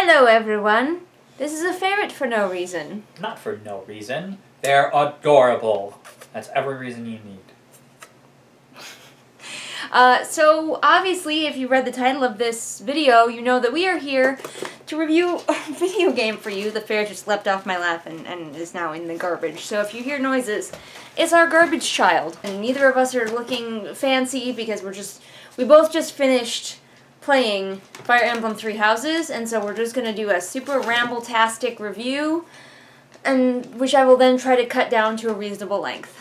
Hello everyone, this is a ferret for no reason. Not for no reason. They're adorable. That's every reason you need. So obviously if you read the title of this video, you know that we are here to review a video game for you. The ferret just leapt off my lap and is now in the garbage. So if you hear noises, it's our garbage child. And neither of us are looking fancy because we both just finished playing Fire Emblem 3 Houses, and so we're just going to do a super ramble-tastic review, and which I will then try to cut down to a reasonable length.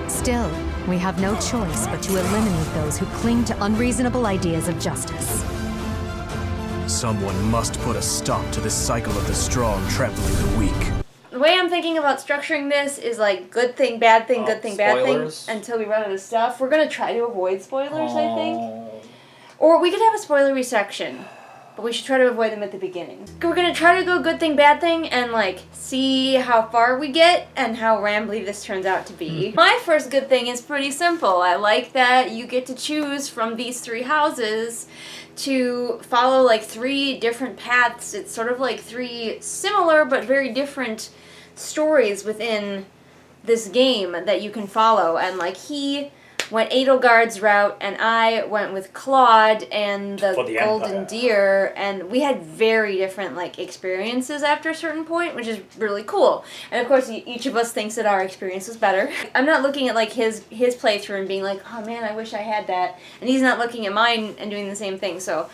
Still, we have no choice but to eliminate those who cling to unreasonable ideas of justice. Someone must put a stop to this cycle of the strong trampling the weak. The way I'm thinking about structuring this is like good thing, bad thing, good thing, bad thing, until we run out of stuff. We're going to try to avoid spoilers, I think. Or we could have a spoilery section, but we should try to avoid them at the beginning. We're going to try to go good thing, bad thing, and like see how far we get and how rambly this turns out to be. My first good thing is pretty simple. I like that you get to choose from these 3 houses to follow like 3 different paths. It's sort of like 3 similar but very different stories within this game that you can follow. And like he went Edelgard's route and I went with Claude and the Golden Deer, and we had very different like experiences after a certain point, which is really cool. And of course each of us thinks that our experience was better. I'm not looking at like his playthrough and being like, oh man, I wish I had that, and he's not looking at mine and doing the same thing. So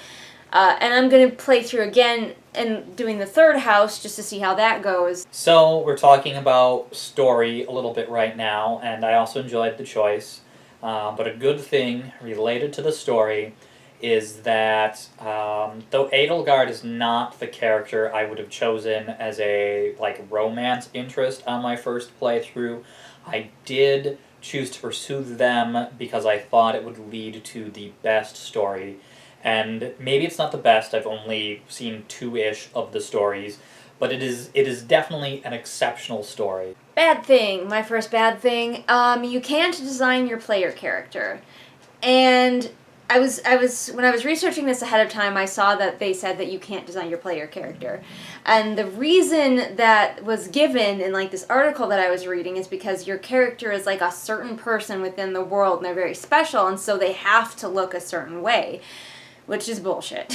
and I'm going to play through again and doing the 3rd house just to see how that goes. So we're talking about story a little bit right now, and I also enjoyed the choice. But a good thing related to the story is that though Edelgard is not the character I would have chosen as a romance interest on my first playthrough, I did choose to pursue them because I thought it would lead to the best story. And maybe it's not the best, I've only seen 2-ish of the stories, but it is definitely an exceptional story. Bad thing, my first bad thing, you can't design your player character. And when I was researching this ahead of time, I saw that they said that you can't design your player character. And the reason that was given in like this article that I was reading is because your character is like a certain person within the world and they're very special, and so they have to look a certain way. Which is bullshit.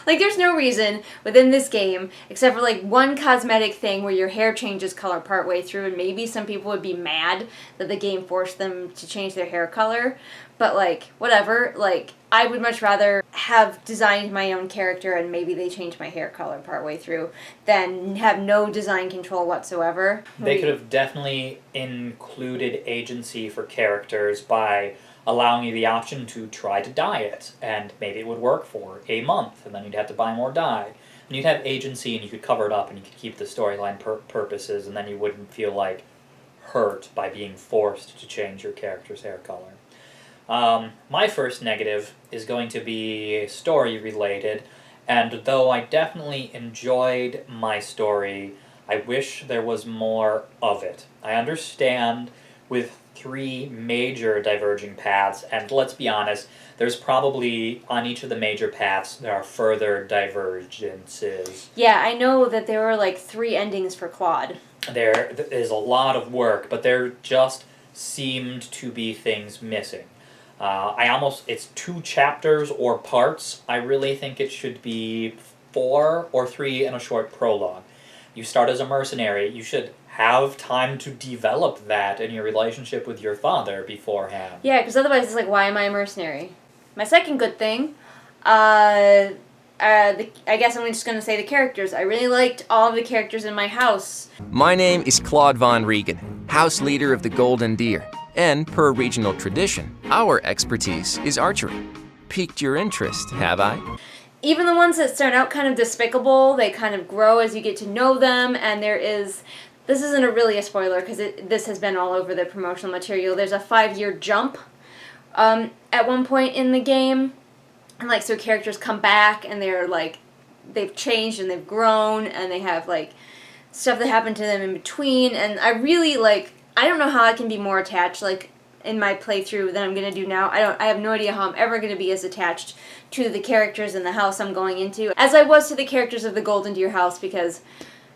Like, there's no reason within this game, except for, like, one cosmetic thing where your hair changes color partway through, and maybe some people would be mad that the game forced them to change their hair color. But, like, whatever. Like, I would much rather have designed my own character and maybe they changed my hair color partway through than have no design control whatsoever. They could have definitely included agency for characters by allowing you the option to try to dye it, and maybe it would work for a month, and then you'd have to buy more dye. And you'd have agency, and you could cover it up, and you could keep the storyline purposes, and then you wouldn't feel like hurt by being forced to change your character's hair color. My first negative is going to be story-related, and though I definitely enjoyed my story, I wish there was more of it. I understand with 3 major diverging paths, and let's be honest, there's probably, on each of the major paths, there are further divergences. Yeah, I know that there were like 3 endings for Claude. There is a lot of work, but there just seemed to be things missing. It's 2 chapters or parts. I really think it should be 4 or 3 and a short prologue. You start as a mercenary, you should have time to develop that in your relationship with your father beforehand. Yeah, because otherwise it's like, why am I a mercenary? My second good thing, I guess I'm just going to say the characters. I really liked all of the characters in my house. My name is Claude Von Regan, house leader of the Golden Deer. And per regional tradition, our expertise is archery. Piqued your interest, have I? Even the ones that start out kind of despicable, they kind of grow as you get to know them, and this isn't really a spoiler because this has been all over the promotional material. There's a 5-year jump at one point in the game, and like so characters come back and they're like they've changed and they've grown and they have like stuff that happened to them in between, and I really I don't know how I can be more attached. Like in my playthrough that I'm going to do now. I have no idea how I'm ever going to be as attached to the characters in the house I'm going into as I was to the characters of the Golden Deer house, because,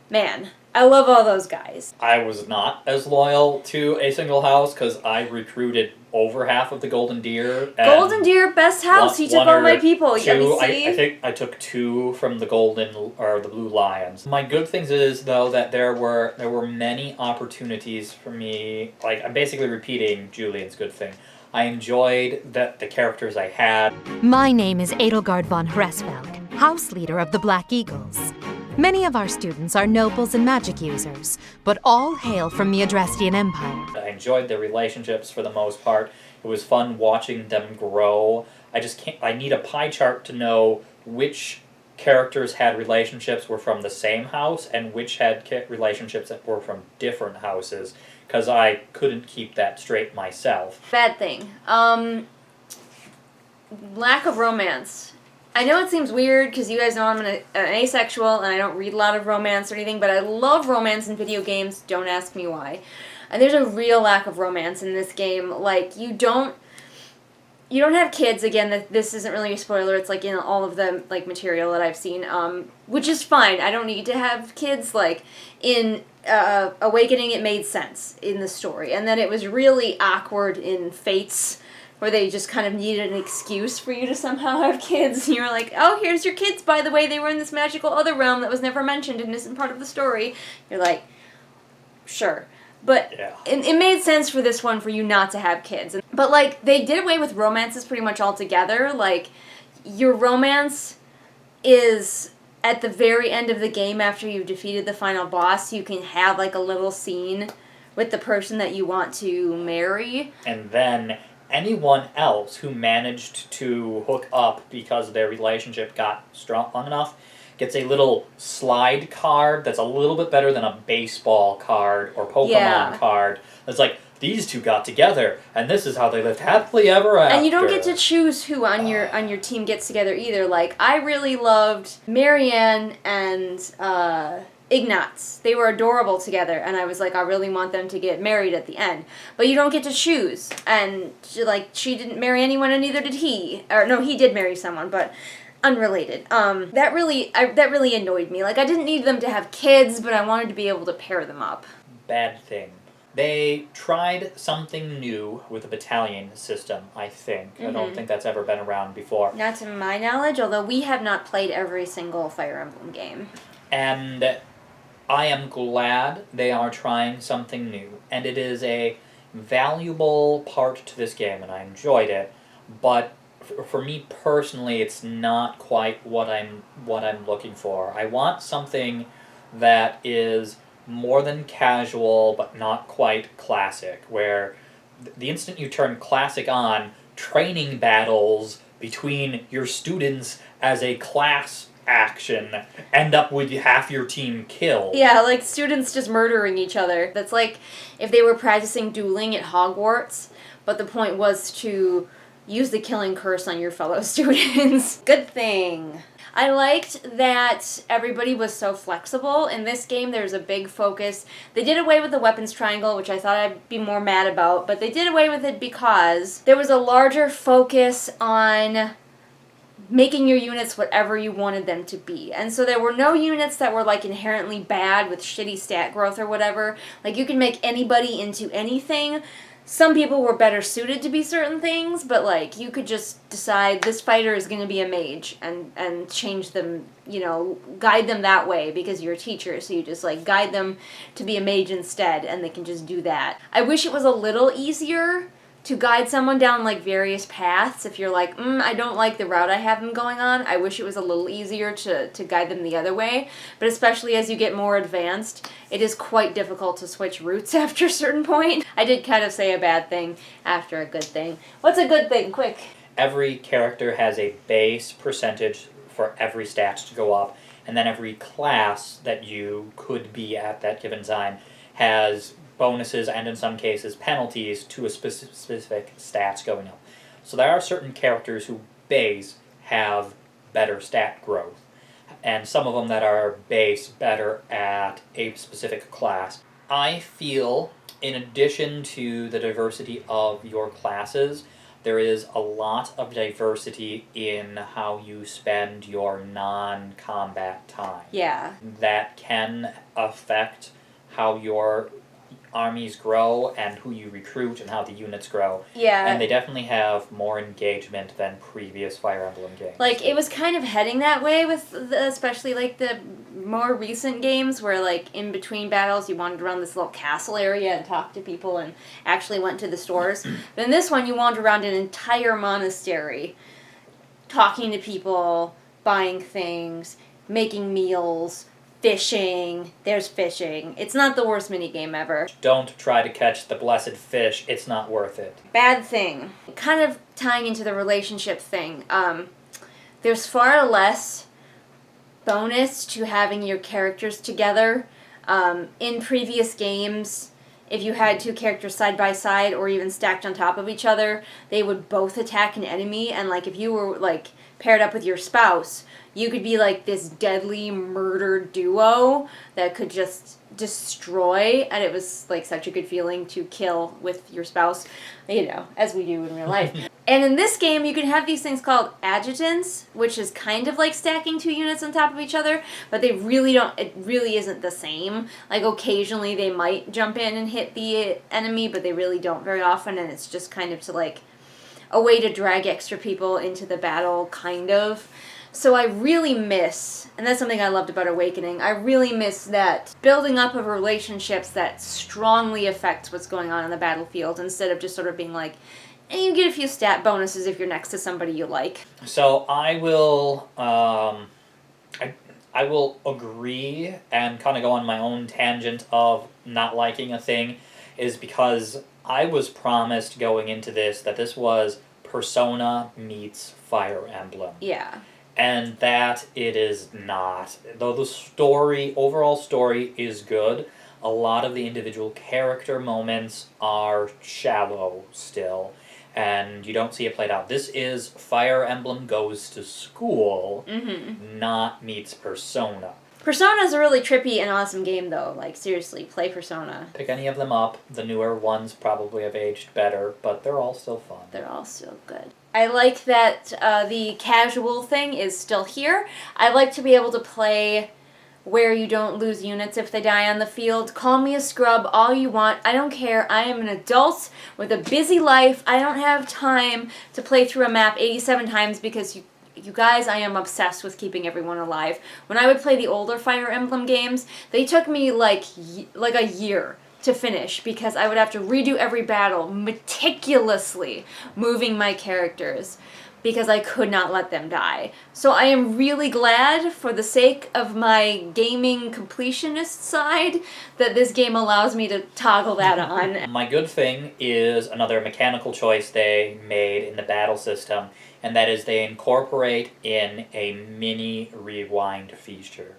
man, I love all those guys. I was not as loyal to a single house because I recruited over half of the Golden Deer. Golden Deer, best house. He took all my people. Two, I think I took 2 from the the Blue Lions. My good things is though that there were many opportunities for me. Like, I'm basically repeating Julian's good thing. I enjoyed the characters I had. My name is Edelgard von Hresfeld, house leader of the Black Eagles. Many of our students are nobles and magic users, but all hail from the Adrestian Empire. I enjoyed their relationships for the most part. It was fun watching them grow. I need a pie chart to know which characters had relationships were from the same house and which had relationships that were from different houses, because I couldn't keep that straight myself. Bad thing. Lack of romance. I know it seems weird because you guys know I'm an asexual and I don't read a lot of romance or anything, but I love romance in video games. Don't ask me why. And there's a real lack of romance in this game. Like, you don't have kids. Again, this isn't really a spoiler. It's like in all of the like material that I've seen, which is fine. I don't need to have kids. Like in Awakening, it made sense in the story, and then it was really awkward in Fates, where they just kind of needed an excuse for you to somehow have kids. And you were like, oh, here's your kids, by the way. They were in this magical other realm that was never mentioned and isn't part of the story. You're like, sure. But yeah. It made sense for this one for you not to have kids. But, like, they did away with romances pretty much altogether. Like, your romance is at the very end of the game after you've defeated the final boss. You can have, like, a little scene with the person that you want to marry. And then anyone else who managed to hook up because their relationship got strong enough gets a little slide card that's a little bit better than a baseball card or Pokemon card. It's like, these two got together, and this is how they lived happily ever after. And you don't get to choose who on your team gets together either. Like, I really loved Marianne and Ignatz. They were adorable together, and I was like, I really want them to get married at the end. But you don't get to choose. And she didn't marry anyone, and neither did he. Or no, he did marry someone, but unrelated. That really annoyed me. Like, I didn't need them to have kids, but I wanted to be able to pair them up. Bad thing. They tried something new with the battalion system, I think. I don't think that's ever been around before. Not to my knowledge, although we have not played every single Fire Emblem game. And I am glad they are trying something new, and it is a valuable part to this game, and I enjoyed it, but for me personally, it's not quite what I'm looking for. I want something that is more than casual, but not quite classic, where the instant you turn classic on, training battles between your students as a class action end up with half your team killed. Yeah, like students just murdering each other. That's like if they were practicing dueling at Hogwarts, but the point was to use the killing curse on your fellow students. Good thing. I liked that everybody was so flexible. In this game, there's a big focus. They did away with the weapons triangle, which I thought I'd be more mad about, but they did away with it because there was a larger focus on making your units whatever you wanted them to be. And so there were no units that were like inherently bad with shitty stat growth or whatever. Like, you can make anybody into anything. Some people were better suited to be certain things, but like you could just decide this fighter is going to be a mage and change them, you know, guide them that way because you're a teacher, so you just like guide them to be a mage instead and they can just do that. I wish it was a little easier to guide someone down like various paths. If you're like, I don't like the route I have them going on, I wish it was a little easier to guide them the other way. But especially as you get more advanced, it is quite difficult to switch routes after a certain point. I did kind of say a bad thing after a good thing. What's a good thing? Quick. Every character has a base percentage for every stat to go up, and then every class that you could be at that given time has bonuses and in some cases penalties to a specific stats going up. So there are certain characters who base have better stat growth, and some of them that are base better at a specific class. I feel in addition to the diversity of your classes, there is a lot of diversity in how you spend your non-combat time. Yeah. That can affect how your armies grow and who you recruit and how the units grow. Yeah. And they definitely have more engagement than previous Fire Emblem games. Like, it was kind of heading that way with especially, like, the more recent games where, like, in between battles you wandered around this little castle area and talked to people and actually went to the stores. But in this one, you wander around an entire monastery talking to people, buying things, making meals, fishing. There's fishing. It's not the worst minigame ever. Don't try to catch the blessed fish. It's not worth it. Bad thing. Kind of tying into the relationship thing. There's far less bonus to having your characters together. In previous games, if you had two characters side by side or even stacked on top of each other, they would both attack an enemy, and like if you were like paired up with your spouse, you could be like this deadly murder duo that could just destroy, and it was like such a good feeling to kill with your spouse, you know, as we do in real life. And in this game, you can have these things called adjutants, which is kind of like stacking two units on top of each other, but they really don't, it really isn't the same. Like occasionally they might jump in and hit the enemy, but they really don't very often, and it's just kind of to like a way to drag extra people into the battle, kind of. So I really miss, and that's something I loved about Awakening, I really miss that building up of relationships that strongly affects what's going on the battlefield, instead of just sort of being like, and you get a few stat bonuses if you're next to somebody you like. So I will, I will agree and kind of go on my own tangent of not liking a thing, is because I was promised going into this that this was Persona meets Fire Emblem. Yeah. And that it is not. Though the story, overall story, is good, a lot of the individual character moments are shallow still, and you don't see it played out. This is Fire Emblem Goes to School, not meets Persona. Persona's a really trippy and awesome game, though. Like, seriously, play Persona. Pick any of them up. The newer ones probably have aged better, but they're all still fun. They're all still good. I like that the casual thing is still here. I like to be able to play where you don't lose units if they die on the field. Call me a scrub all you want. I don't care. I am an adult with a busy life. I don't have time to play through a map 87 times because you guys, I am obsessed with keeping everyone alive. When I would play the older Fire Emblem games, they took me like a year to finish because I would have to redo every battle meticulously, moving my characters because I could not let them die. So I am really glad, for the sake of my gaming completionist side, that this game allows me to toggle that on. My good thing is another mechanical choice they made in the battle system, and that is they incorporate in a mini rewind feature.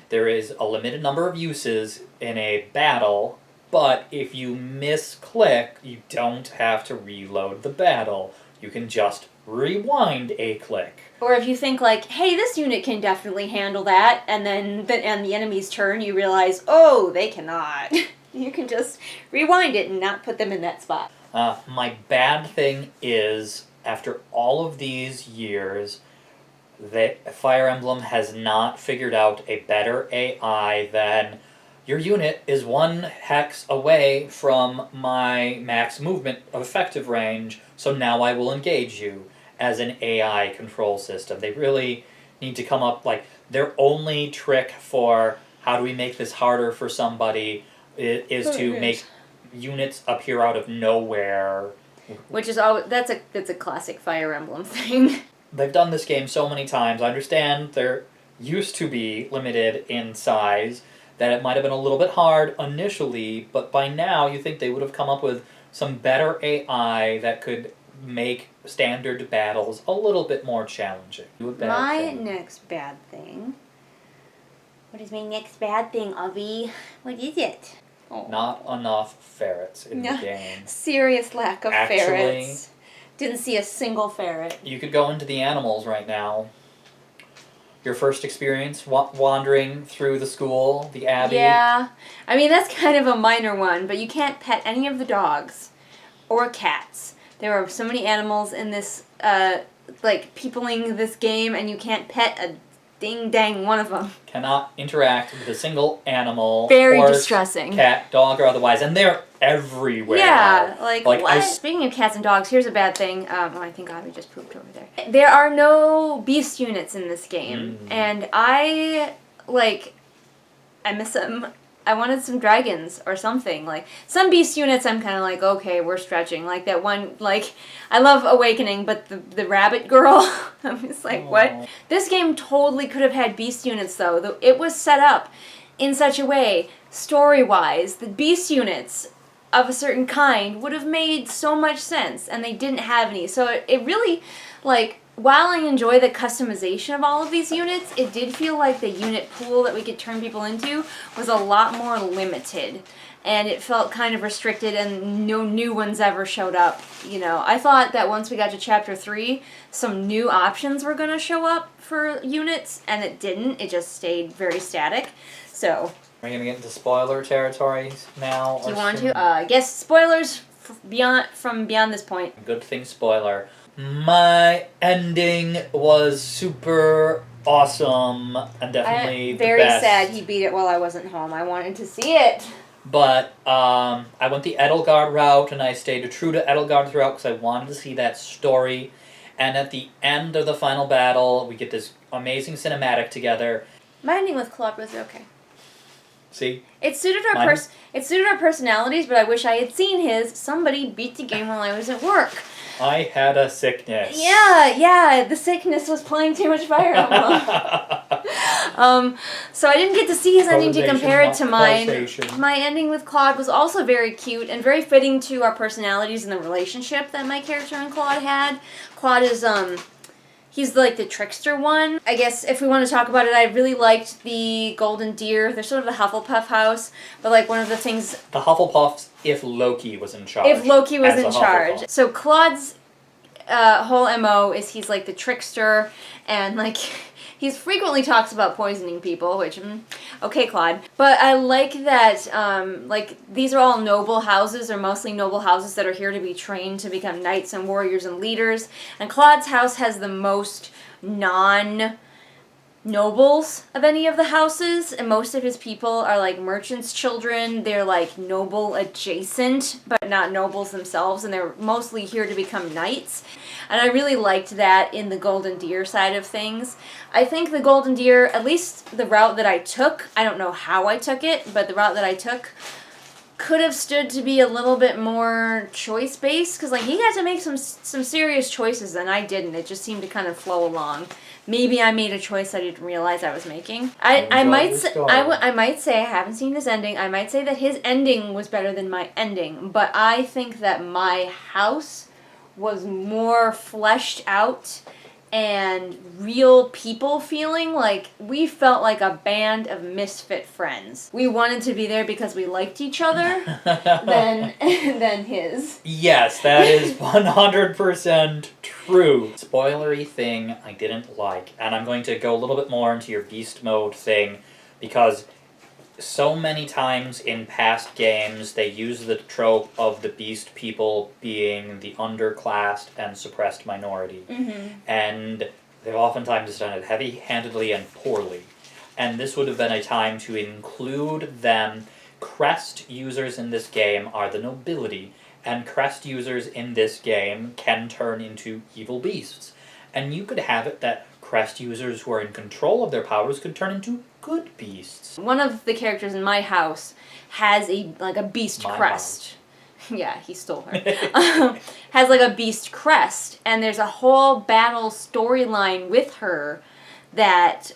There is a limited number of uses in a battle, but if you misclick, you don't have to reload the battle. You can just rewind a click. Or if you think like, hey, this unit can definitely handle that, and then the enemy's turn, you realize, oh, they cannot. You can just rewind it and not put them in that spot. My bad thing is, after all of these years, that Fire Emblem has not figured out a better AI than your unit is 1 hex away from my max movement effective range, so now I will engage you, as an AI control system. They really need to come up, like, their only trick for how do we make this harder for somebody is to make units appear out of nowhere. Which is always, that's a classic Fire Emblem thing. They've done this game so many times. I understand they're used to be limited in size, that it might have been a little bit hard initially, but by now you think they would have come up with some better AI that could make standard battles a little bit more challenging. Next bad thing. What is my next bad thing, Avi? What is it? Oh. Not enough ferrets in the game. Serious lack of ferrets. Didn't see a single ferret. You could go into the animals right now. your first experience wandering through the school, the Abbey? Yeah. I mean, that's kind of a minor one, but you can't pet any of the dogs or cats. There are so many animals in this, peopling this game, and you can't pet a ding-dang one of them. Cannot interact with a single animal. Very horse, distressing. Cat, dog, or otherwise, and they're everywhere. Yeah, what? Speaking of cats and dogs, here's a bad thing. I think Abby just pooped over there. There are no beast units in this game, and I miss them. I wanted some dragons or something. Like, some beast units I'm kind of like, okay, we're stretching. Like that one, I love Awakening, but the rabbit girl, I'm just like, what? This game totally could have had beast units, though. It was set up in such a way, story-wise, the beast units of a certain kind would have made so much sense, and they didn't have any. So it really, while I enjoy the customization of all of these units, it did feel like the unit pool that we could turn people into was a lot more limited. And it felt kind of restricted, and no new ones ever showed up. I thought that once we got to Chapter 3, some new options were going to show up for units, and it didn't. It just stayed very static. So... Are we going to get into spoiler territory now? Do you want to? I guess spoilers from beyond this point. Good thing spoiler. My ending was super awesome and definitely the best. Very sad he beat it while I wasn't home. I wanted to see it. But I went the Edelgard route, and I stayed true to Edelgard throughout because I wanted to see that story. And at the end of the final battle, we get this amazing cinematic together. My ending with Claude was okay. See? It suited our personalities, but I wish I had seen his. Somebody beat the game while I was at work. I had a sickness. Yeah, the sickness was playing too much Fire Emblem. So I didn't get to see his ending to compare it to mine. My ending with Claude was also very cute and very fitting to our personalities and the relationship that my character and Claude had. Claude is, he's like the trickster one. I guess if we want to talk about it, I really liked the Golden Deer. They're sort of the Hufflepuff house, but one of the things... The Hufflepuffs, if Loki was in charge. If Loki was in charge. So Claude's whole MO is he's like the trickster, and he frequently talks about poisoning people, which, okay, Claude. But I like that, these are all noble houses, or mostly noble houses that are here to be trained to become knights and warriors and leaders. And Claude's house has the most non-nobles of any of the houses, and most of his people are, merchants' children. They're, noble adjacent, but not nobles themselves, and they're mostly here to become knights. And I really liked that in the Golden Deer side of things. I think the Golden Deer, at least the route that I took, I don't know how I took it, but the route that I took could have stood to be a little bit more choice-based, because he had to make some serious choices, and I didn't. It just seemed to kind of flow along. Maybe I made a choice I didn't realize I was making. I might say I haven't seen his ending. I might say that his ending was better than my ending, but I think that my house was more fleshed out and real people feeling. We felt like a band of misfit friends. We wanted to be there because we liked each other than his. Yes, that is 100% true. Spoilery thing I didn't like, and I'm going to go a little bit more into your beast mode thing, because so many times in past games they use the trope of the beast people being the underclassed and suppressed minority. And they've oftentimes done it heavy-handedly and poorly. And this would have been a time to include them. Crest users in this game are the nobility, and crest users in this game can turn into evil beasts. And you could have it that crest users who are in control of their powers could turn into good beasts. One of the characters in my house has a beast crest. Yeah, he stole her. Has a beast crest, and there's a whole battle storyline with her that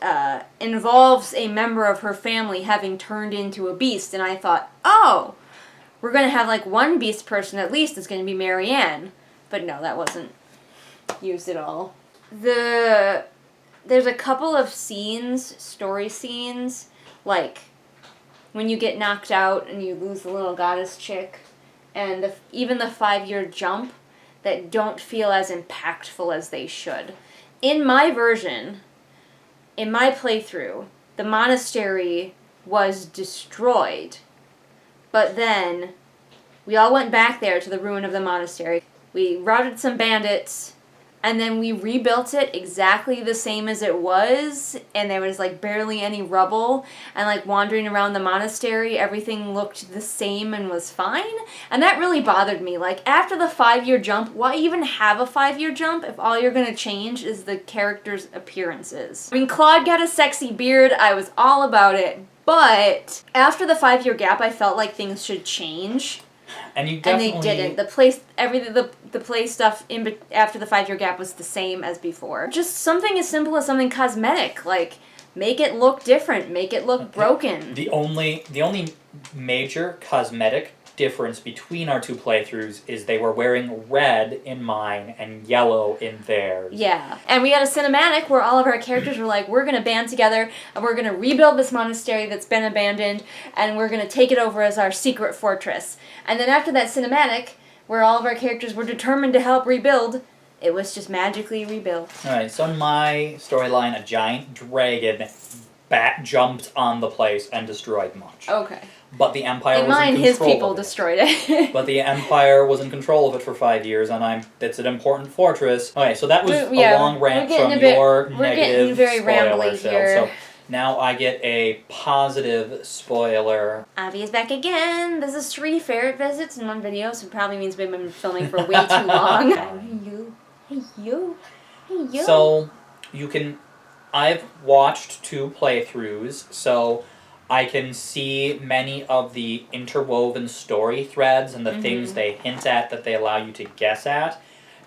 involves a member of her family having turned into a beast, and I thought, oh, we're going to have one beast person at least. It's going to be Marianne. But no, that wasn't used at all. There's a couple of story scenes, when you get knocked out and you lose the little goddess chick, and even the 5-year jump, that don't feel as impactful as they should. In my version, in my playthrough, the monastery was destroyed. But then we all went back there to the ruin of the monastery. We routed some bandits, and then we rebuilt it exactly the same as it was, and there was like barely any rubble, and like wandering around the monastery, everything looked the same and was fine, and that really bothered me. Like, after the 5-year jump, why even have a 5-year jump if all you're gonna change is the character's appearances? I mean, Claude got a sexy beard, I was all about it, but after the 5-year gap, I felt like things should change. And you definitely... And they didn't. The play stuff after the 5-year gap was the same as before. Just something as simple as something cosmetic, like make it look different, make it look broken. The only major cosmetic difference between our two playthroughs is they were wearing red in mine and yellow in theirs. Yeah. And we had a cinematic where all of our characters were like, we're going to band together and we're going to rebuild this monastery that's been abandoned and we're going to take it over as our secret fortress. And then after that cinematic, where all of our characters were determined to help rebuild, it was just magically rebuilt. Alright, so in my storyline, a giant dragon jumped on the place and destroyed much. Okay. But the Empire was in control his people of it. destroyed it. But the Empire was in control of it for 5 years, and it's an important fortress. Okay, so that was a long rant from your negative spoiler. So now I get a positive spoiler. Avi's back again. This is 3 ferret visits in one video, so it probably means we've been filming for way too long. Hey you. So I've watched 2 playthroughs, so I can see many of the interwoven story threads and the things they hint at that they allow you to guess at.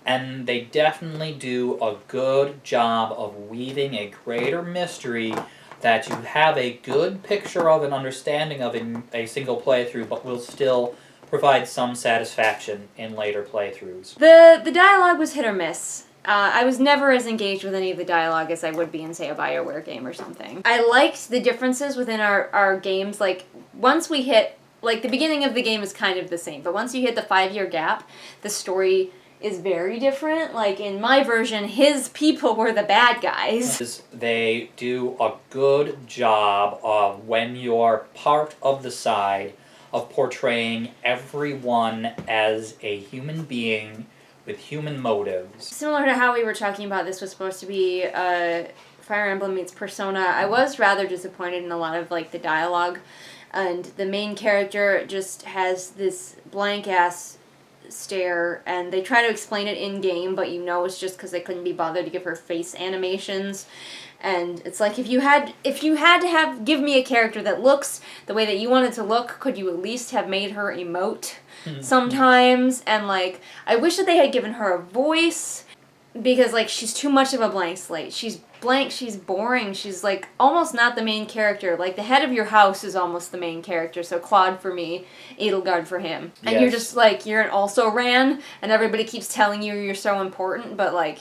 And they definitely do a good job of weaving a greater mystery that you have a good picture of and understanding of in a single playthrough, but will still provide some satisfaction in later playthroughs. The dialogue was hit or miss. I was never as engaged with any of the dialogue as I would be in, say, a BioWare game or something. I liked the differences within our games. Like, once we hit... Like, the beginning of the game is kind of the same, but once you hit the 5-year gap, the story is very different. Like, in my version, his people were the bad guys. They do a good job of, when you're part of the side, of portraying everyone as a human being with human motives. Similar to how we were talking about this was supposed to be Fire Emblem meets Persona, I was rather disappointed in a lot of like the dialogue, and the main character just has this blank-ass stare, and they try to explain it in-game, but you know it's just because they couldn't be bothered to give her face animations. And it's like, if you had to give me a character that looks the way that you want it to look, could you at least have made her emote sometimes? And like, I wish that they had given her a voice, because like, she's too much of a blank slate. She's blank, she's boring, she's like almost not the main character. Like, the head of your house is almost the main character, so Claude for me, Edelgard for him. And you're just like, you're an also-ran, and everybody keeps telling you you're so important, but like,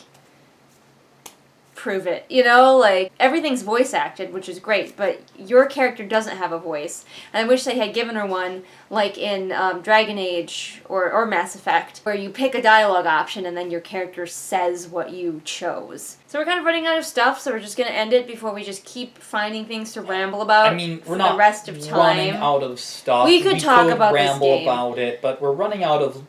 prove it, you know? Like, everything's voice acted, which is great, but your character doesn't have a voice. And I wish they had given her one, like in Dragon Age or Mass Effect, where you pick a dialogue option and then your character says what you chose. So we're kind of running out of stuff, so we're just going to end it before we just keep finding things to ramble about. I mean, we're not the rest of time. running out of stuff. We could talk about this ramble game. about it, but we're running out of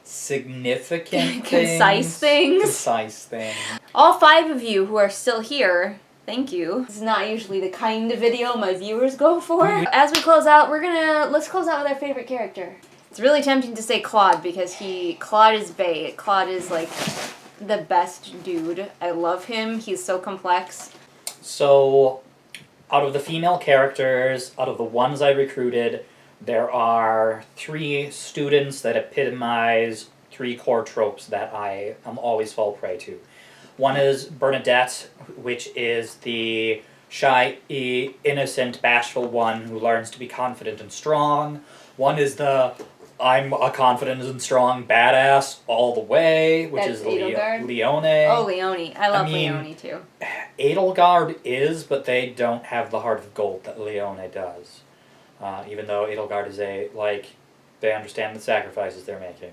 significant concise things. Concise things. All 5 of you who are still here, thank you. This is not usually the kind of video my viewers go for. As we close out, let's close out with our favorite character. It's really tempting to say Claude, because Claude is bae. Claude is like the best dude. I love him. He's so complex. So, out of the female characters, out of the ones I recruited, there are 3 students that epitomize 3 core tropes that I am always fall prey to. One is Bernadette, which is the shy, innocent, bashful one who learns to be confident and strong. One is the I'm a confident and strong badass all the way, which is Leone. Oh, Leone. I love Leone too. Edelgard is, but they don't have the heart of gold that Leone does. Even though Edelgard is they understand the sacrifices they're making.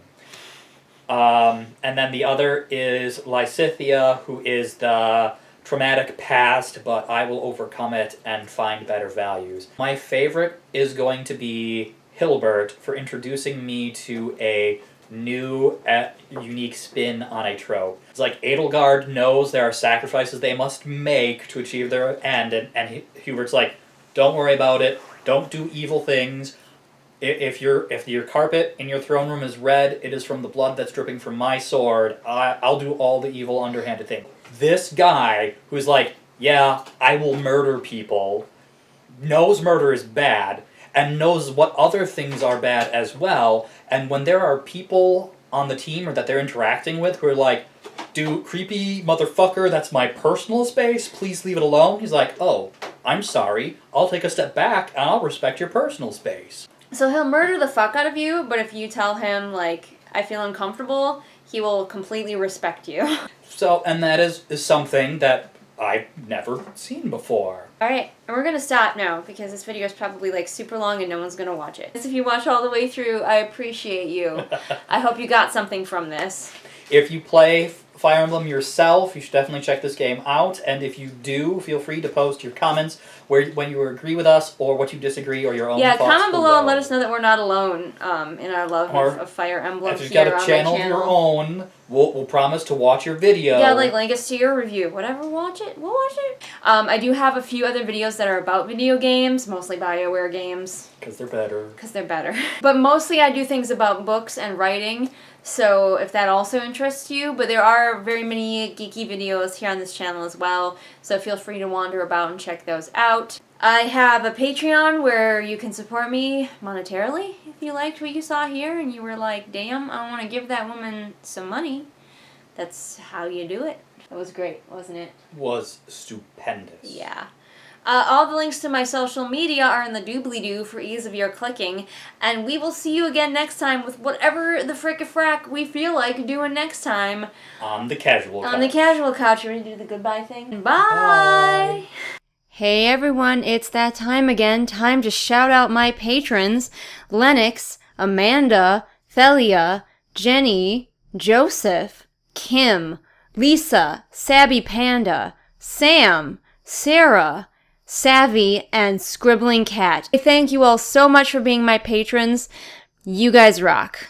And then the other is Lysithea, who is the traumatic past, but I will overcome it and find better values. My favorite is going to be Hilbert for introducing me to a new, unique spin on a trope. It's like Edelgard knows there are sacrifices they must make to achieve their end, and Hubert's like, don't worry about it, don't do evil things. If your carpet in your throne room is red, it is from the blood that's dripping from my sword. I'll do all the evil underhanded thing. This guy who's like, yeah, I will murder people, knows murder is bad, and knows what other things are bad as well, and when there are people on the team or that they're interacting with who are like, dude, creepy motherfucker, that's my personal space, please leave it alone, he's like, oh, I'm sorry, I'll take a step back and I'll respect your personal space. So he'll murder the fuck out of you, but if you tell him, like, I feel uncomfortable, he will completely respect you. So, and that is something that I've never seen before. Alright, and we're gonna stop now, because this video is probably, like, super long and no one's gonna watch it. If you watch all the way through, I appreciate you. I hope you got something from this. If you play Fire Emblem yourself, you should definitely check this game out, and if you do, feel free to post your comments when you agree with us, or what you disagree, or your own thoughts comment below and let us know that we're not alone in our love of Fire Emblem. If you've got a channel of your own, we'll promise to watch your video. Yeah, like link us to your review. Whatever, watch it. We'll watch it. I do have a few other videos that are about video games, mostly BioWare games. Because they're better. But mostly I do things about books and writing, so if that also interests you. But there are very many geeky videos here on this channel as well, so feel free to wander about and check those out. I have a Patreon where you can support me monetarily if you liked what you saw here and you were like, damn, I want to give that woman some money. That's how you do it. That was great, wasn't it? Was stupendous. Yeah. All the links to my social media are in the doobly-doo for ease of your clicking, and we will see you again next time with whatever the frick-a-frack we feel like doing next time. On the casual couch. On the casual couch. You ready to do the goodbye thing? Bye! Hey everyone, it's that time again. Time to shout out my patrons. Lennox, Amanda, Thelia, Jenny, Joseph, Kim, Lisa, Sabby Panda, Sam, Sarah, Savvy, and Scribbling Cat. Thank you all so much for being my patrons. You guys rock.